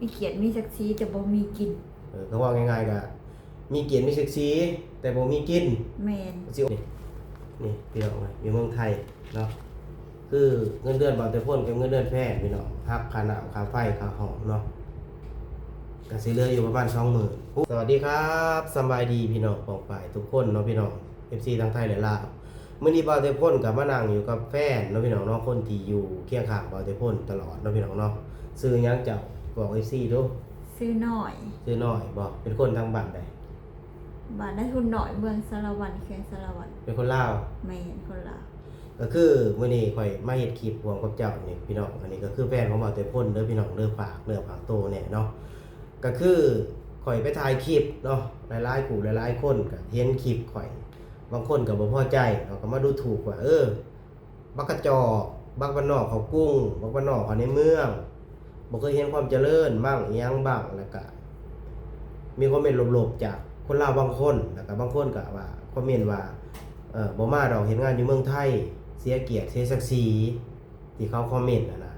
มีเกียรติมีศักดิ์ศรีแต่บ่มีกินก็ว่าง่ายๆก็มีเกียรติมีศักดิ์ศรีแต่บ่มีกินแม่นสินี่พี่น้องอยู่เมืองไทยเนาะคือเงินเดือนบ่แต่พ้นกับเงินเดือนแพทย์พี่น้องหักค่าน้ำค่าไฟค่าห้องเนาะก็สิเหลืออยู่ประมาณ 20,000 สวัสดีครับสบายดีพี่น้องปองปายทุกคนเนาะพี่น้อง FC ทั้งไทยและลาวมื้อนี้บ่าวแต่พ้นกับมานั่งอยู่กับแฟนเนาะพี่น้องเนาะคนที่อยู่เคียงข้างบ่าวแต่พ้นตลอดเนาะพี่น้องเนาะชื่อหยังเจ้าบอก FC ดูซื้อหน่อย ชื่อน้อยบ่เป็นคนทางบ้านใดบ้านนาทุนหน่อยเมืองสารวัตรแขวงสารวัตรเป็นคนลาวแม่นคนลาวก็คือมื้อนี้ข่อยมาเฮ็ดคลิปร่วมกับเจ้านี่พี่น้องอันนี้ก็คือแฟนของบ่าวแต่พ้นเด้อพี่น้องเด้อฝากเนื้อฝากโตเนี่ยเนาะก็คือข่อยไปถ่ายคลิปเนาะหลายๆผู้หลายๆคนก็เห็นคลิปข่อยบางคนก็บ่พอใจเขาก็มาดูถูกว่าบักกระจอกบักบ้านนอกเขากุ้งบักบ้านนอกเขาในเมืองบ่เคยเห็นความเจริญบ้างอีหยังบ้างแล้วก็มีคอมเมนต์ลบๆจากคนลาวบางคนแล้วก็บางคนก็ว่าคอมเมนต์ว่าบ่มาดอกเฮ็ดงานอยู่เมืองไทยเสียเกียรติเสียศักดิ์ศรีที่เขาคอมเมนต์นะ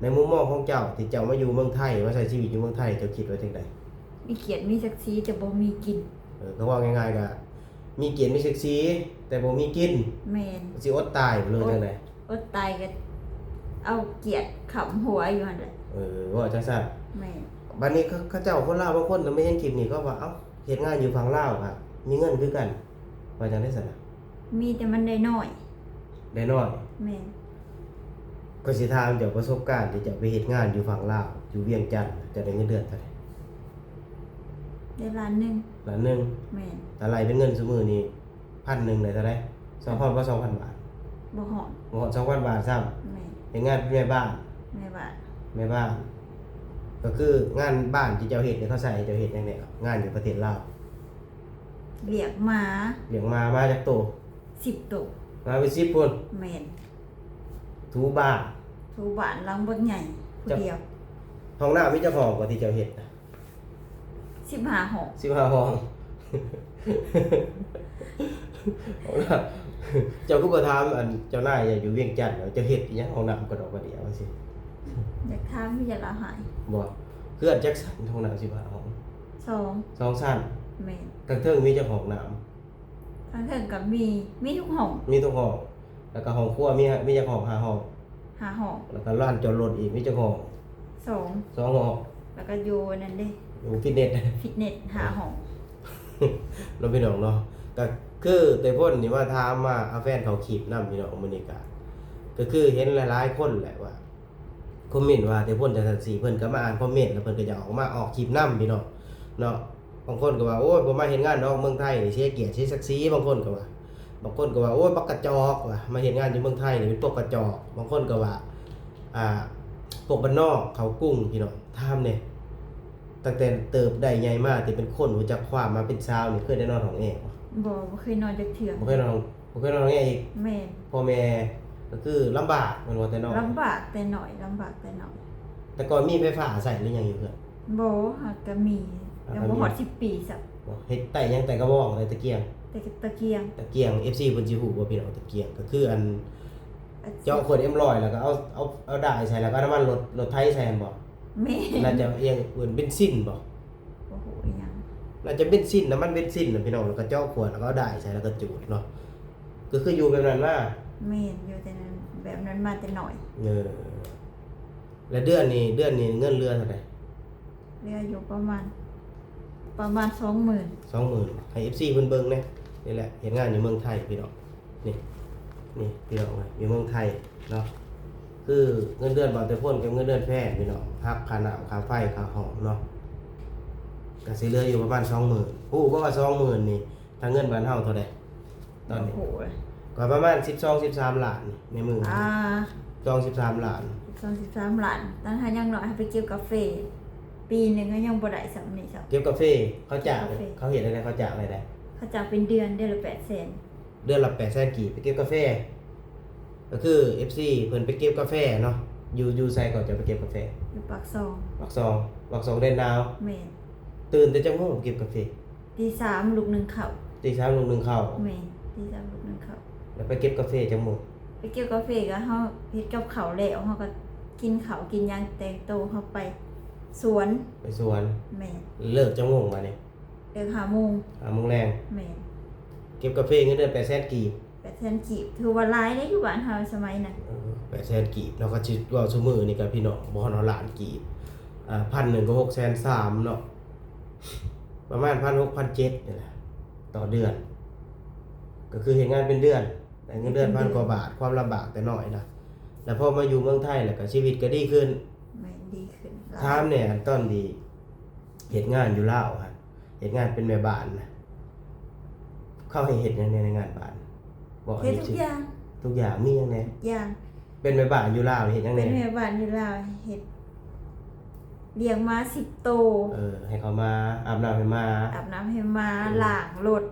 ในมุมมองของเจ้าที่เจ้ามาอยู่เมืองไทยมาใช้ชีวิตอยู่เมืองไทยเจ้าคิดว่าจังได๋มีเกียรติมีศักดิ์ศรีแต่บ่มีกินก็ว่าง่ายๆก็มีเกียรติมีศักดิ์ศรีแต่บ่มีกินแม่นสิอดตายบ่เลยจังได๋อดตายก็เอาเกียรติขำหัวอยู่หั่นแหละว่าจังซั่นแม่นบัดนี้เขาเจ้าคนลาวบางคนก็ไม่เห็นคลิปนี้ก็ว่าเอ้าเฮ็ดงานอยู่ฝั่งลาวครับมีเงินคือกันว่าจังได๋ซั่นน่ะมีแต่มันได้น้อยได้น้อยแม่นก็สิถามเจ้าประสบการณ์ที่เจ้าไปเฮ็ดงานอยู่ฝั่งลาวอยู่เวียงจันทน์จะได้เงินเดือนเท่าใดได้ล้านหนึ่งล้านหนึ่งแม่นแต่รายเป็นเงินซุมื้อนี้1,000ได้เท่าใด2,000บ่ 2,000 บาทบ่ฮอดบ่ฮอด 2,000 บาทซ้ำแม่นเฮ็ดงานเป็นแม่บ้านแม่บ้านก็คืองานบ้านที่เจ้าเฮ็ดเนี่ยเขาใส่เจ้าเฮ็ดจังได๋ครับงานอยู่ประเทศลาวเลี้ยงหมามาจากโต10ตัวมาเป็น10พุ่นแม่นถูบ้านหลังบักใหญ่ผู้เดียวห้องน้ำมีเจ้าของบ่ที่เจ้าเฮ็ดนะ15ห้อง15ห้องห้องน้ำเจ้าก็บ่ถามอันเจ้านายอยู่เวียงจันทน์เจ้าเฮ็ดอีหยังห้องน้ำก็ดอกกระเดียวว่าสิอยากถามมีจะละหายบ่เพื่อนจักสันห้องน้ำ15ห้อง2ชั้นแม่นทางเทิงมีเจ้าของน้ำทางเทิงก็มีทุกห้องแล้วก็ห้องครัวมีเจ้าของ5ห้องแล้วก็ลานจอดรถอีกมีเจ้าของ2ห้องแล้วก็อยู่นั่นเด้อยู่ฟิตเนส5ห้องเราพี่น้องเนาะก็คือแต่พ่นนี่ว่าถามมาเอาแฟนเขาคลิปนำพี่น้องมื้อนี้ก็คือเห็นหลายๆคนแหละว่าคอมเมนต์ว่าแต่พ่นจังซั่นสิเพิ่นก็มาอ่านคอมเมนต์แล้วเพิ่นก็จะออกคลิปนำพี่น้องเนาะบางคนก็ว่าโอ้ยบ่มาเฮ็ดงานดอกเมืองไทยนี่เสียเกียรติเสียศักดิ์ศรีบางคนก็ว่าโอ้ยบักกระจอกว่ะมาเฮ็ดงานอยู่เมืองไทยนี่เป็นพวกกระจอกบางคนก็ว่าพวกบ้านนอกเขากุ้งพี่น้องถามเนี่ยตั้งแต่เติบได้ใหญ่มากที่เป็นคนรู้จักความมาเป็นชาวนี่เคยได้นอนห้องแอร์บ่เคยนอนจักเทื่อบ่เคยนอนห้องแอร์อีกแม่นพ่อแม่ก็คือลำบากมันว่าแต่น้อยลำบากแต่น้อยแต่ก่อนมีไฟฟ้าใช้หรือยังอยู่เพิ่นบ่ก็มีแต่บ่ฮอด10ปีซับเฮ็ดแต่ยังแต่กระบอกแต่ตะเกียงFC เพิ่นสิฮู้ว่าพี่น้องตะเกียงก็คืออันเจาะขวด M100 แล้วก็เอาได้ใส่แล้วก็น้ำมันรถไถใส่หั่นบ่แม่น่าจะเอียงเหมือนเบนซินบ่โอ้โหอีหยังน่าจะเบนซินน้ำมันเบนซินน่ะพี่น้องแล้วก็เจาะขวดแล้วก็เอาได้ใส่แล้วก็จูดเนาะก็คืออยู่แบบนั้นมาแม่นอยู่แต่นั้นแบบนั้นมาแต่น้อยแล้วเดือนนี้เงินเดือนเท่าใดเดือนอยู่ประมาณ20,000ให้ FC เพิ่นเบิ่งนี่แหละเฮ็ดงานอยู่เมืองไทยพี่น้องนี่พี่น้องอยู่เมืองไทยเนาะคือเงินเดือนบ่แต่พ้นกับเงินเดือนแพทย์พี่น้องหักค่าน้ำค่าไฟค่าห้องเนาะก็สิเหลืออยู่ประมาณ 20,000บ่ว่า 20,000นี่ถ้าเงินบ้านเฮาเท่าใดตอนนี้โอ้โหก็ประมาณ12-13ล้านในมือ13ล้านตอนหายังน้อยไปเก็บกาแฟปีนึงก็ยังบ่ได้ซ้ํนี่ซับเก็บกาแฟเขาจ้างเขาเฮ็ดอะไรเขาจ้างอะไรได้เขาจ้างเป็นเดือนละ800,000เดือนละ800,000กีบไปเก็บกาแฟก็คือ FC เพิ่นไปเก็บกาแฟเนาะอยู่ไสก่อนจะไปเก็บกาแฟอยู่ปากซองเด่นดาวแม่นตื่นแต่จังโมงเก็บกาแฟตี3ลูกนึงข้าวตี3ลูกนึงข้าวแม่นตี3ลูกนึงข้าวแล้วไปเก็บกาแฟจังโมงไปเก็บกาแฟก็เฮาเฮ็ดกับข้าวแล้วเฮาก็กินข้าวกินหยังแต่งโตเฮาไป สวน ไปสวน แม่น เลิกจังโมงมาเนี่ย เลิก5 โมง โมงแรง แม่น เก็บกาแฟเงินเดือน800,000กีบ 800,000กีบถือว่าหลายเด้อยู่บ้านเฮาสมัยนั้น 800,000กีบแล้วก็สิเว้าซุมื้อนี่ก็พี่น้องบ่ฮอดล้านกีบ1,100ก็630,000เนาะประมาณ1,600-1,700นี่แหละต่อเดือน ก็คือเฮ็ดงานเป็นเดือนได้เงินเดือน1,000กว่าบาทความลำบากแต่น้อยนะแล้วพอมาอยู่เมืองไทยแล้วก็ชีวิตก็ดีขึ้น แม่นดีขึ้นหลาย ถามเนี่ยอันตอนที่เฮ็ดงานอยู่ลาวฮะเฮ็ดงานเป็นแม่บ้านนะเข้าให้เฮ็ดหยังในงานบ้านบอก เฮ็ดทุกอย่าง ทุกอย่างมีหยังแหน่ อย่าง เป็นแม่บ้านอยู่ลาวเฮ็ดหยังแห เป็ น่ นแม่บ้านอยู่ลาวเฮ็ดเลี้ยงม้า10 โตว ให้เขามาอาบน้ำให้มา อาบน้ำให้ม้าล้างรถ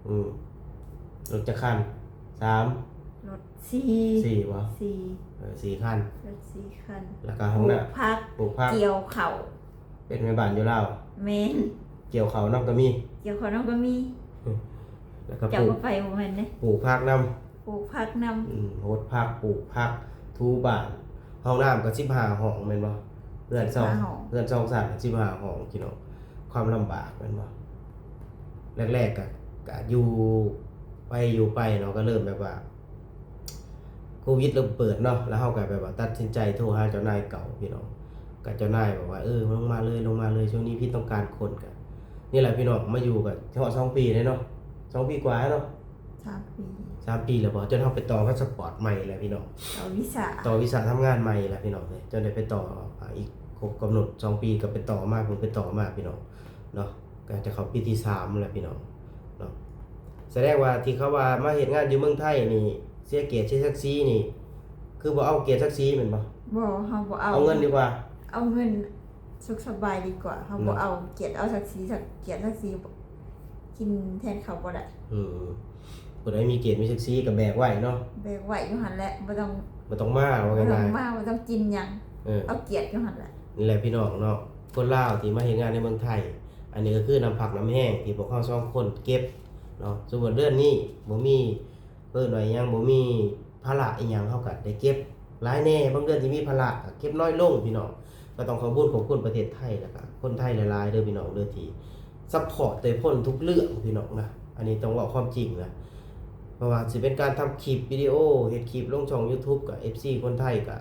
อืมรถจักรคัน3 รถ4 4บ่ 4 4คัน รถ4 คัน แล้วก็ห้องน้ำ พัก ปลูกผัก เกี่ยวข้าว เป็นแม่บ้านอยู่ลาว แม่น เกี่ยวเขาวนำก็มี เกี่ยวข้าวน้องก็มี แล้วก็ เจ้า ปลู ก็ ก ไปบ่แม่นเด้ ปลูกผักนำ ปลูกผักนำ โหดผักปลูกผักทูบ้านห้องน้ำก็15ห้องแม่นบ่เรือน2เรือน2สั่น15ห้องพี่น้องความลำบากแม่นบ่แรกๆก็อยู่ไปเนาะก็เริ่มแบบว่าโควิดเริ่มเปิดเนาะแล้วเฮาก็แบบว่าตัดสินใจโทรหาเจ้านายเก่าพี่น้องก็เจ้านายบอกว่าลงมาเลยช่วงนี้พี่ต้องการคนกันนี่แหละพี่น้องมาอยู่กันฮอด2 ปีเลยเนาะ2 ปีกว่าเนาะ 3 ปี 3 ปีแล้วบ่จนเฮาไปต่อพาสปอร์ตใหม่แล้วพี่น้อง เอาวีซ่า ต่อวีซ่าทำงานใหม่แล้วพี่น้องเลยจนได้ไปต่ออีกครบกำหนด2 ปีก็ไปต่อมากผมไปต่อมากพี่น้องเนาะก็จะเข้าปีที่3แล้วพี่น้องเนาะแสดงว่าที่เขาว่ามาเฮ็ดงานอยู่เมืองไทยนี่เสียเกียรติเสียศักดิ์ศรีนี่คือบ่เอาเกียรติศักดิ์ศรีแม่นบ่ บ่เฮาบ่เอา เอาเงินดีกว่า เอาเงินสุขสบายดีกว่าเฮาบ่เอาเกียรติเอาศักดิ์ศรีเกียรติศักดิ์ศรีกินแทนเขาบ่ได้ ผู้ใดมีเกียรติมีศักดิ์ศรีก็แบกไว้เนาะ แบกไว้อยู่หั่นแหละบ่ต้อง บ่ต้องมาว่า บ่ต้อ ง่าง ย มาบ่ต้องกินหยัง ๆเออ เอาเกียรติอยู่หั่นแหละ นี่แหละพี่น้องเนาะคนลาวที่มาเฮ็ดงานในเมืองไทย อันนี้ก็คือน้ำผักน้ำแห้งที่พวกเขา2คนเก็บเนาะสมมุติเดือนนี้บ่มีเอิ้นว่าหยังบ่มีภาระอีหยังเฮาก็ได้เก็บหลายแน่บางเดือนที่มีภาระก็เก็บน้อยลงพี่น้องก็ต้องขอบคุณประเทศไทยแล้วก็คนไทยหลายๆเด้อพี่น้องเด้อที่ซัพพอร์ตเตยพ่นทุกเรื่องพี่น้องนะอันนี้ต้องเว้าความจริงนะเพราะว่าสิเป็นการทำคลิปวิดีโอเฮ็ดคลิปลงช่อง YouTube กับ FC คนไทยก็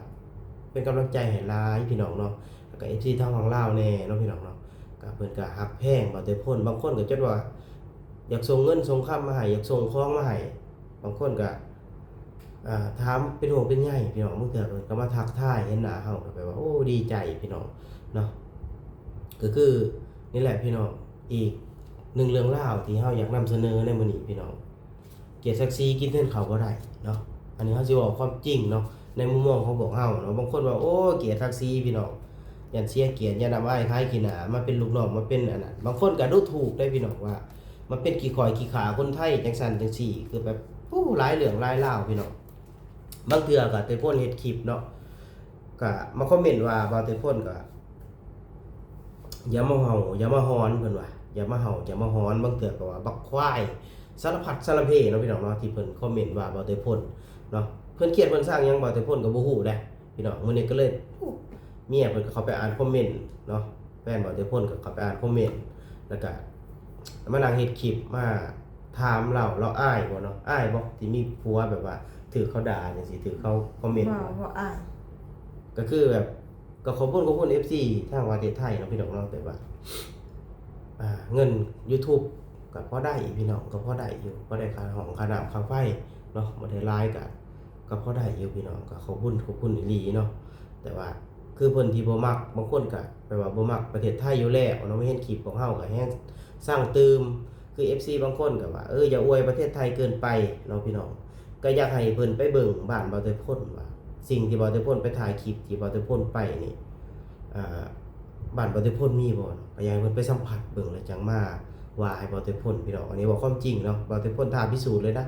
เป็นกำลังใจให้หลายพี่น้องเนาะแล้วก็ FC ทางฝั่งลาวแน่เนาะพี่น้องเนาะก็เพิ่นก็ฮักแพงบ่เตยพ่นบางคนก็จดว่าอยากส่งเงินส่งคำมาให้อยากส่งของมาให้บางคนก็ถามเป็นห่วงเป็นใยพี่น้องบางเทื่อเพิ่นก็มาทักทายเห็นหน้าเฮาก็แบบว่าโอ้ดีใจพี่น้องเนาะก็คือนี่แหละพี่น้องอีกหนึ่งเรื่องราวที่เฮาอยากนำเสนอในมื้อนี้พี่น้องเกียรติศักดิ์ศรีกินเทินเขาบ่ได้เนาะอันนี้เฮาสิบอกความจริงเนาะในมุมมองของพวกเฮาเนาะบางคนว่าโอ้เกียรติศักดิ์ศรีพี่น้องยันเสียเกียรติยันอ้ายคล้ายขี้หน้ามาเป็นลูกน้องมาเป็นอันนั้นบางคนก็ดูถูกได้พี่น้องว่ามาเป็นขี้ข่อยขี้ขาคนไทยจังซั่นจังซี่คือแบบโอ้หลายเรื่องหลายราวพี่น้องบางเทื่อก็เตยพ่นเฮ็ดคลิปเนาะก็มาคอมเมนต์ว่าบ่าวเตยพ่นก็อย่ามาเห่าอย่ามาหอนเพิ่นว่าอย่ามาเห่าอย่ามาหอนบางเทื่อก็ว่าบักควายสารพัดสารเพเนาะพี่น้องเนาะที่เพิ่นคอมเมนต์ว่าบ่าวเตยพ่นเนาะเพิ่นเครียดเพิ่นสร้างหยังบ่าวเตยพ่นก็บ่ฮู้เด้พี่น้องมื้อนี้ก็เลยเมียเพิ่นก็เข้าไปอ่านคอมเมนต์เนาะแฟนบ่าวเตยพ่นก็เข้าไปอ่านคอมเมนต์แล้วก็มานั่งเฮ็ดคลิปมาถามเราอ้ายบ่เนาะอ้ายบ่ที่มีผัวแบบว่าถือเขาด่าจังซี่ถือเขาคอมเมนต์ บ่อาย ก็คือแบบก็ขอบคุณ FC ทางประเทศไทยเนาะพี่น้องเนาะแต่ว่าเงิน YouTube ก็พอได้พี่น้องก็พอได้อยู่พอได้ค่าห้องค่าน้ำค่าไฟเนาะบ่ได้หลายก็พอได้อยู่พี่น้องก็ขอบคุณอีหลีเนาะแต่ว่าคือเพิ่นที่บ่มักบางคนก็แปลว่าบ่มักประเทศไทยอยู่แล้วเนาะไม่เห็นคลิปของเฮาก็แฮงสร้างตืมคือ FC บางคนก็ว่าอย่าอวยประเทศไทยเกินไปเนาะพี่น้องก็อยากให้เพิ่นไปเบิ่งบ้านบ่าวเตยพ่นว่าสิ่งที่บ่าวเตยพ่นไปถ่ายคลิปที่บ่าวเตยพ่นไปนี่บ้านบ่าวเตยพ่นมีบ่เนาะก็อยากให้เพิ่นไปสัมผัสเบิ่งแล้วจังมาว่าให้บ่าวเตยพ่นพี่น้องอันนี้บอกความจริงเนาะบ่าวเตยพ่นท้าพิสูจน์เลยนะ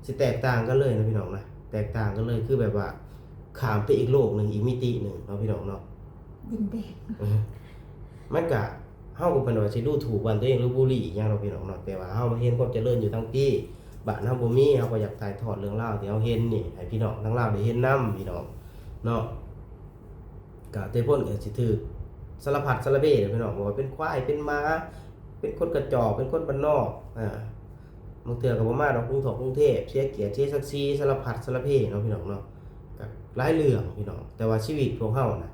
สิแตกต่างกันเลยนะพี่น้องนะแตกต่างกันเลยคือแบบว่าข้ามไปอีกโลกหนึงอีกมิติหนึงเนาะพี่น้องเนาะ ดินแดง มันก็เฮาก็เพิ่นว่าสิดูถูกบ้านตัวเองหรือบุหรี่อีหยังเนาะพี่น้องเนาะแต่ว่าเฮาเห็นความเจริญอยู่ทั้งปีบ้านเฮาบ่มีเฮาก็อยากถ่ายทอดเรื่องราวที่เฮาเห็นนี่ให้พี่น้องทั้งลาวได้เห็นนํพี่น้องเนาะก็เตยพ่นก็สิ สารพัดสารเพพี่น้องบอกว่าเป็นควายเป็นม้าเป็นคนกระจอกเป็นคนบ้านนอกบางเทื่อก็บ่มาดอกกรุงเทพเสียเกียรติเสียศักดิ์ศรีสารพัดสารเพเนาะพี่น้องเนาะก็หลายเรื่องพี่น้องแต่ว่าชีวิตพวกเฮาน่ะ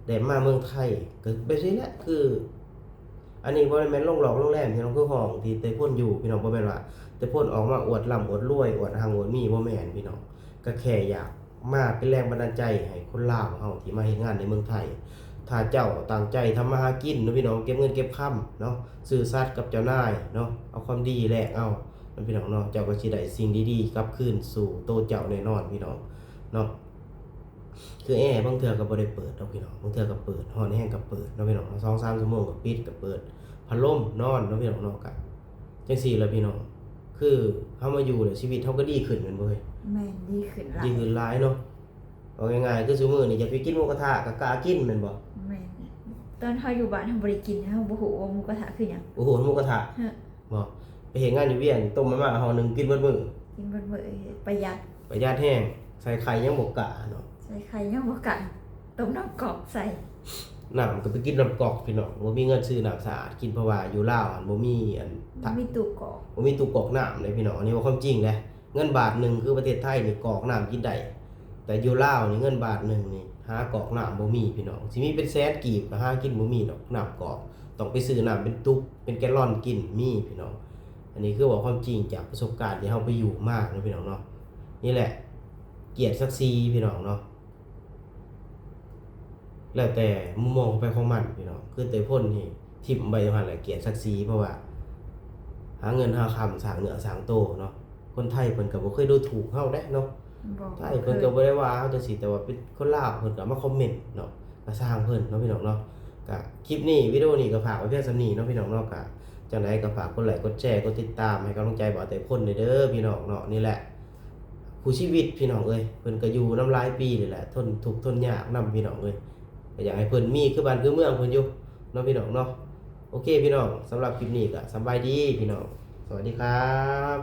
ได้มาเมืองไทยก็แบบนี้แหละคือ อันนี้บ่ได้แม่นโรงหลอกโรงแรมพี่น้องคือห้องที่เตยพ่นอยู่พี่น้องบ่แม่นว่าเตยพ่นออกมาอวดร่ำอวดรวยอวดหังอวดมีบ่แม่นพี่น้องก็แค่อยากมาเป็นแรงบันดาลใจให้คนลาวเฮาที่มาเฮ็ดงานในเมืองไทยถ้าเจ้าตั้งใจทำมาหากินเนาะพี่น้องเก็บเงินเก็บค่ำเนาะซื่อสัตย์กับเจ้านายเนาะเอาความดีแลกเอาพี่น้องเนาะเจ้าก็สิได้สิ่งดีๆกลับคืนสู่โตเจ้าแน่นอนพี่น้องเนาะคือแอร์บางเทื่อก็บ่ได้เปิดดอกพี่น้องบางเทื่อก็เปิดร้อนแห้งก็เปิดเนาะพี่น้อง 2-3 ชั่วโมงก็ปิดก็เปิดพัดลมนอนเนาะพี่น้องเนาะก็จังซี่ล่ะพี่น้องคือเฮามาอยู่เนี่ยชีวิตเฮาก็ดีขึ้นแม่นบ่เฮ้ย แม่นดีขึ้นหลาย ดีขึ้นหลายเนาะเอาง่ายๆคือซุมื้อนี่อยากไปกินหมูกระทะก็กล้ากินแม่นบ่ แม่นตอนเฮาอยู่บ้านเฮาบ่ได้กินเฮาบ่ฮู้ว่าหมูกระทะคือหยัง โอ้โหหมูกระทะ ฮะ บ่ไปเฮ็ดงานอยู่เวียงต้มมาม่าห่อหนึงกินเบิดมื้อ กินเบิดมื้อประหยัด ประหยัดแห้งใส่ไข่ยังบ่กล้าเนาะ ใส่ไข่ยังบ่กันต้มน้ำกรอกใส่ น้ำก็ไปกินน้ำกอกพี่น้องบ่มีเงินซื้อน้ำสะอาดกินเพราะว่าอยู่ลาวหั่นบ่มีอัน มีตู้กรอก บ่มีตู้กรอกน้ำเลยพี่น้องอันนี้ว่าความจริงนะเงินบาทหนึงคือประเทศไทยนี่กรอกน้ำกินได้แต่อยู่ลาวนี่เงินบาทหนึงนี่หากรอกน้ำบ่มีพี่น้องสิมีเป็นแสนกีบก็หากินบ่มีดอกน้ำกรอกต้องไปซื้อน้ำเป็นตุกเป็นแกลลอนกินมีพี่น้องอันนี้คือว่าความจริงจากประสบการณ์ที่เฮาไปอยู่มากนะพี่น้องเนาะนี่แหละเกียรติศักดิ์ศรีพี่น้องเนาะแล้วแต่มุมมองไปของมันพี่น้องคือเตยพ่นนี่ทิ่มไปหั่นแหละเกียรติศักดิ์ศรีเพราะว่าหาเงินหาคำสร้างเนื้อสร้างโตเนาะคนไทยเพิ่นก็บ่เคยดูถูกเฮาเด้เนาะ บ่ ไทยเพิ่นก็บ่ได้ว่าเฮาจังซี่แต่ว่าเป็นคนลาวเพิ่นก็มาคอมเมนต์เนาะก็สร้างเพิ่นเนาะพี่น้องเนาะก็คลิปนี้วิดีโอนี้ก็ฝากไว้เพียงส่ำนี้เนาะพี่น้องเนาะก็จังไดก็ฝากกดไลค์กดแชร์กดติดตามให้กำลังใจบ่าวแต่พ่นเด้อพี่น้องเนาะนี่แหละคู่ชีวิตพี่น้องเอ้ยเพิ่นก็อยู่น้ำหลายปีนี่แหละทนทุกข์ทนยากนํพี่น้องเอ้ยก็อยากให้เพิ่นมีคือบ้านคือเมืองเพิ่นอยู่เนาะพี่น้องเนาะโอเคพี่น้องสำหรับคลิปนี้ก็สำบายดีพี่น้องสวัสดีครับ